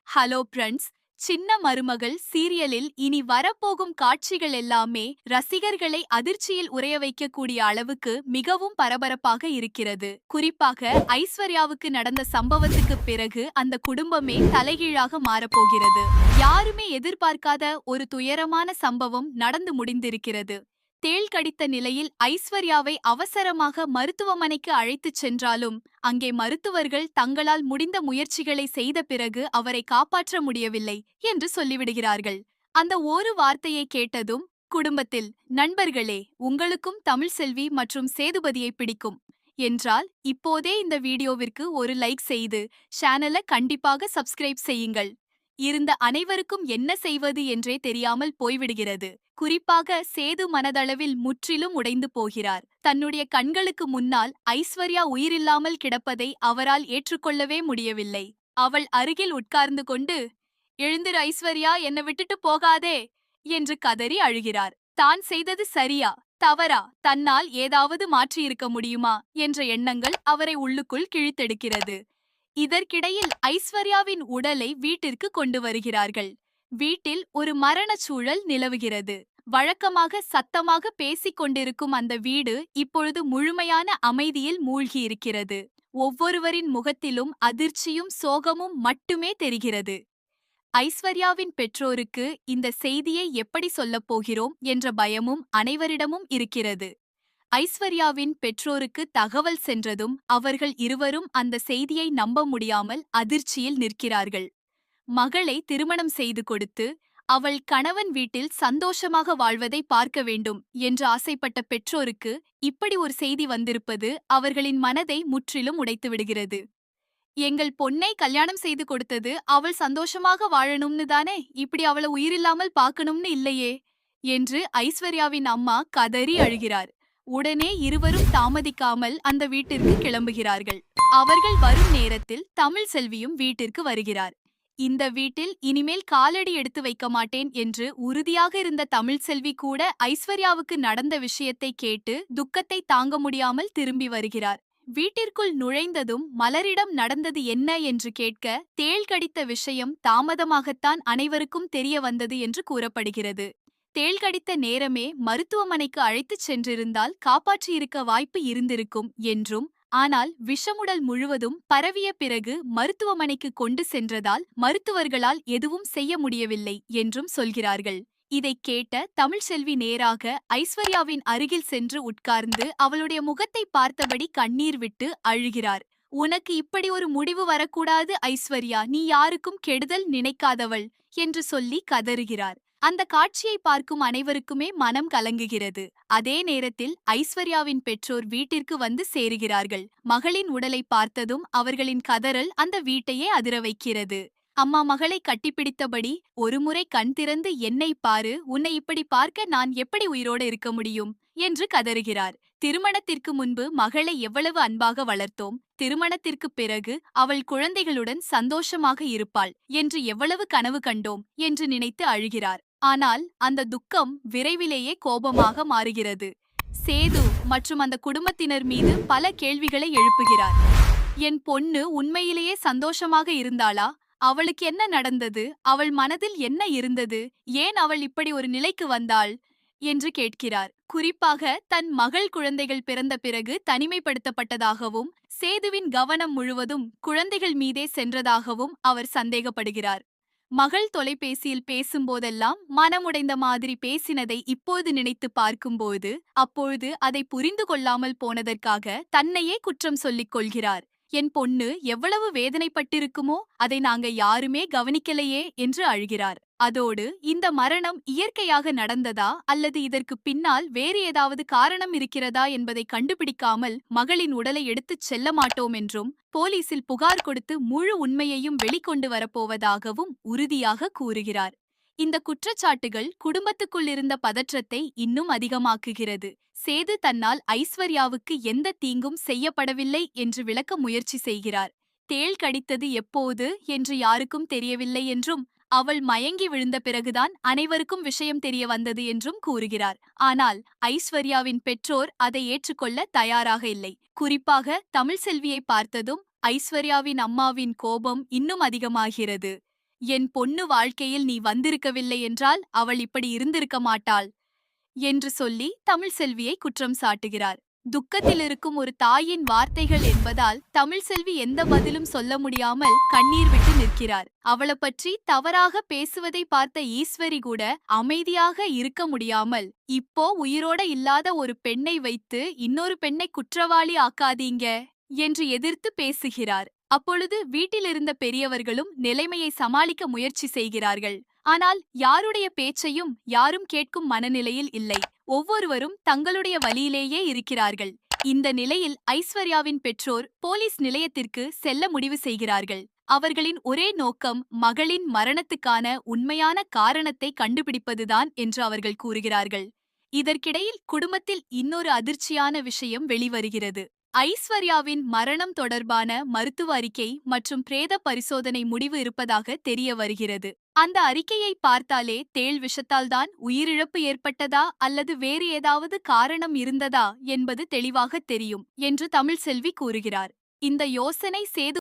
Hello friends. சின்ன மருமகள் சீரியலில் இனி வரப்போகும் காட்சிகள் எல்லாமே ரசிகர்களை அதிர்ச்சியில் உறைய வைக்கக்கூடிய அளவுக்கு மிகவும் பரபரப்பாக இருக்கிறது. குறிப்பாக ஐஸ்வர்யாவுக்கு நடந்த சம்பவத்துக்கு பிறகு அந்த குடும்பமே தலைகீழாக மாறப்போகிறது. யாருமே எதிர்பார்க்காத ஒரு துயரமான சம்பவம் நடந்து முடிந்திருக்கிறது. தேள் கடித்த நிலையில் ஐஸ்வர்யாவை அவசரமாக மருத்துவமனைக்கு அழைத்துச் சென்றாலும் அங்கே மருத்துவர்கள் தங்களால் முடிந்த முயற்சிகளை செய்த பிறகு அவரை காப்பாற்ற முடியவில்லை என்று சொல்லிவிடுகிறார்கள். அந்த ஒரு வார்த்தையை கேட்டதும் குடும்பத்தில், நண்பர்களே, உங்களுக்கும் தமிழ் செல்வி மற்றும் சேதுபதியை பிடிக்கும் என்றால் இப்போதே இந்த வீடியோவிற்கு ஒரு லைக் செய்து சேனலை கண்டிப்பாக சப்ஸ்கிரைப் செய்யுங்கள். இருந்த அனைவருக்கும் என்ன செய்வது என்றே தெரியாமல் போய்விடுகிறது. குறிப்பாக சேது மனதளவில் முற்றிலும் உடைந்து போகிறார். தன்னுடைய கண்களுக்கு முன்னால் ஐஸ்வர்யா உயிரில்லாமல் கிடப்பதை அவரால் ஏற்றுக்கொள்ளவே முடியவில்லை. அவள் அருகில் உட்கார்ந்து கொண்டு, எழுந்திரு ஐஸ்வர்யா, என்னை விட்டுட்டு போகாதே என்று கதறி அழுகிறார். தான் செய்தது சரியா தவறா, தன்னால் ஏதாவது மாற்றியிருக்க முடியுமா என்ற எண்ணங்கள் அவரை உள்ளுக்குள் கிழித்தெடுக்கிறது. இதற்கிடையில் ஐஸ்வர்யாவின் உடலை வீட்டிற்கு கொண்டு வருகிறார்கள். வீட்டில் ஒரு மரணச் சூழல் நிலவுகிறது. வழக்கமாக சத்தமாக பேசிக் கொண்டிருக்கும் அந்த வீடு இப்பொழுது முழுமையான அமைதியில் மூழ்கியிருக்கிறது. ஒவ்வொருவரின் முகத்திலும் அதிர்ச்சியும் சோகமும் மட்டுமே தெரிகிறது. ஐஸ்வர்யாவின் பெற்றோருக்கு இந்த செய்தியை எப்படி சொல்லப் போகிறோம் என்ற பயமும் அனைவரிடமும் இருக்கிறது. ஐஸ்வர்யாவின் பெற்றோருக்கு தகவல் சென்றதும் அவர்கள் இருவரும் அந்த செய்தியை நம்ப முடியாமல் அதிர்ச்சியில் நிற்கிறார்கள். மகளை திருமணம் செய்து கொடுத்து அவள் கணவன் வீட்டில் சந்தோஷமாக வாழ்வதை பார்க்க வேண்டும் என்று ஆசைப்பட்ட பெற்றோருக்கு இப்படி ஒரு செய்தி வந்திருப்பது அவர்களின் மனதை முற்றிலும் உடைத்து விடுகிறது. எங்கள் பொண்ணை கல்யாணம் செய்து கொடுத்தது அவள் சந்தோஷமாக வாழணும்னு தானே, இப்படி அவளை உயிரில்லாமல் பார்க்கணும்னு இல்லையே என்று ஐஸ்வர்யாவின் அம்மா கதறி அழுகிறார். உடனே இருவரும் தாமதிக்காமல் அந்த வீட்டிற்கு கிளம்புகிறார்கள். அவர்கள் வரும் நேரத்தில் தமிழ் செல்வியும் வீட்டிற்கு வருகிறார். இந்த வீட்டில் இனிமேல் காலடி எடுத்து வைக்க மாட்டேன் என்று உறுதியாக இருந்த தமிழ் செல்வி கூட ஐஸ்வர்யாவுக்கு நடந்த விஷயத்தை கேட்டு துக்கத்தை தாங்க முடியாமல் திரும்பி வருகிறார். வீட்டிற்குள் நுழைந்ததும் மலரிடம் நடந்தது என்ன என்று கேட்க, தேள் கடித்த விஷயம் தாமதமாகத்தான் அனைவருக்கும் தெரிய வந்தது என்று கூறப்படுகிறது. தேள் கடித்த நேரமே மருத்துவமனைக்கு அழைத்துச் சென்றிருந்தால் காப்பாற்றியிருக்க வாய்ப்பு இருந்திருக்கும் என்றும், ஆனால் விஷமுடல் முழுவதும் பரவிய பிறகு மருத்துவமனைக்கு கொண்டு சென்றதால் மருத்துவர்களால் எதுவும் செய்ய முடியவில்லை என்றும் சொல்கிறார்கள். இதைக் கேட்ட தமிழ்செல்வி நேராக ஐஸ்வர்யாவின் அருகில் சென்று உட்கார்ந்து அவளுடைய முகத்தை பார்த்தபடி கண்ணீர் விட்டு அழுகிறார். உனக்கு இப்படி ஒரு முடிவு வரக்கூடாது ஐஸ்வர்யா, நீ யாருக்கும் கெடுதல் நினைக்காதவள் என்று சொல்லி கதறுகிறார். அந்த காட்சியை பார்க்கும் அனைவருக்குமே மனம் கலங்குகிறது. அதே நேரத்தில் ஐஸ்வர்யாவின் பெற்றோர் வீட்டிற்கு வந்து சேருகிறார்கள். மகளின் உடலை பார்த்ததும் அவர்களின் கதறல் அந்த வீட்டையே அதிர வைக்கிறது. அம்மா மகளை கட்டிப்பிடித்தபடி, ஒருமுறை கண் திறந்து என்னை பாரு, உன்னை இப்படி பார்க்க நான் எப்படி உயிரோடு இருக்க முடியும் என்று கதறுகிறார். திருமணத்திற்கு முன்பு மகளை எவ்வளவு அன்பாக வளர்த்தோம், திருமணத்திற்கு பிறகு அவள் குழந்தைகளுடன் சந்தோஷமாக இருப்பாள் என்று எவ்வளவு கனவு கண்டோம் என்று நினைத்து அழுகிறார். ஆனால் அந்த துக்கம் விரைவிலேயே கோபமாக மாறுகிறது. சேது மற்றும் அந்த குடும்பத்தினர் மீது பல கேள்விகளை எழுப்புகிறார். என் பொண்ணு உண்மையிலேயே சந்தோஷமாக இருந்தாளா? அவளுக்கு என்ன நடந்தது? அவள் மனதில் என்ன இருந்தது? ஏன் அவள் இப்படி ஒரு நிலைக்கு வந்தாள் என்று கேட்கிறார். குறிப்பாக தன் மகள் குழந்தைகள் பிறந்த பிறகு தனிமைப்படுத்தப்பட்டதாகவும் சேதுவின் கவனம் முழுவதும் குழந்தைகள் மீதே சென்றதாகவும் அவர் சந்தேகப்படுகிறார். மகள் தொலைபேசியில் பேசும்போதெல்லாம் மனமுடைந்த மாதிரி பேசினதை இப்போது நினைத்து பார்க்கும்போது அப்பொழுது அதை புரிந்து கொள்ளாமல் போனதற்காக தன்னையே குற்றம் சொல்லிக் கொள்கிறார். என் பொண்ணு எவ்வளவு வேதனைப்பட்டிருக்குமோ, அதை நாங்க யாருமே கவனிக்கலையே என்று அழுகிறார். அதோடு இந்த மரணம் இயற்கையாக நடந்ததா அல்லது இதற்கு பின்னால் வேறு ஏதாவது காரணம் இருக்கிறதா என்பதை கண்டுபிடிக்காமல் மகளின் உடலை எடுத்துச் செல்ல மாட்டோம் என்றும் போலீசில் புகார் கொடுத்து முழு உண்மையையும் வெளிக்கொண்டு வரப்போவதாகவும் உறுதியாக கூறுகிறார். இந்த குற்றச்சாட்டுகள் குடும்பத்துக்குள் இருந்த பதற்றத்தை இன்னும் அதிகமாக்குகிறது. சேது தன்னால் ஐஸ்வர்யாவுக்கு எந்த தீங்கும் செய்யப்படவில்லை என்று விளக்க முயற்சி செய்கிறார். தேள் கடித்தது எப்போது என்று யாருக்கும் தெரியவில்லை என்றும், அவள் மயங்கி விழுந்த பிறகுதான் அனைவருக்கும் விஷயம் தெரிய வந்தது என்றும் கூறுகிறார். ஆனால் ஐஸ்வர்யாவின் பெற்றோர் அதை ஏற்றுக்கொள்ள தயாராக இல்லை. குறிப்பாக தமிழ்செல்வியை பார்த்ததும் ஐஸ்வர்யாவின் அம்மாவின் கோபம் இன்னும் அதிகமாகிறது. என் பொண்ணு வாழ்க்கையில் நீ வந்திருக்கவில்லை என்றால் அவள் இப்படி இருந்திருக்க மாட்டாள் என்று சொல்லி தமிழ்செல்வியை குற்றம் சாட்டுகிறார். துக்கத்தில் இருக்கும் ஒரு தாயின் வார்த்தைகள் என்பதால் தமிழ்செல்வி எந்த பதிலும் சொல்ல முடியாமல் கண்ணீர் விட்டு நிற்கிறார். அவளை பற்றி தவறாக பேசுவதை பார்த்த ஈஸ்வரி கூட அமைதியாக இருக்க முடியாமல், இப்போ உயிரோட இல்லாத ஒரு பெண்ணை வைத்து இன்னொரு பெண்ணை குற்றவாளி ஆக்காதீங்க என்று எதிர்த்து பேசுகிறார். அப்பொழுது வீட்டிலிருந்த பெரியவர்களும் நிலைமையை சமாளிக்க முயற்சி செய்கிறார்கள். ஆனால் யாருடைய பேச்சையும் யாரும் கேட்கும் மனநிலையில் இல்லை. ஒவ்வொருவரும் தங்களுடைய வழியிலேயே இருக்கிறார்கள். இந்த நிலையில் ஐஸ்வர்யாவின் பெற்றோர் போலீஸ் நிலையத்திற்கு செல்ல முடிவு செய்கிறார்கள். அவர்களின் ஒரே நோக்கம் மகளின் மரணத்துக்கான உண்மையான காரணத்தை கண்டுபிடிப்பதுதான் என்று அவர்கள் கூறுகிறார்கள். இதற்கிடையில் குடும்பத்தில் இன்னொரு அதிர்ச்சியான விஷயம் வெளிவருகிறது. ஐஸ்வர்யாவின் மரணம் தொடர்பான மருத்துவ அறிக்கை மற்றும் பிரேத பரிசோதனை முடிவு இருப்பதாக தெரிய வருகிறது. அந்த அறிக்கையை பார்த்தாலே தேள் விஷத்தால்தான் உயிரிழப்பு ஏற்பட்டதா அல்லது வேறு ஏதாவது காரணம் இருந்ததா என்பது தெளிவாக தெரியும் என்று தமிழ்செல்வி கூறுகிறார். இந்த யோசனை சேது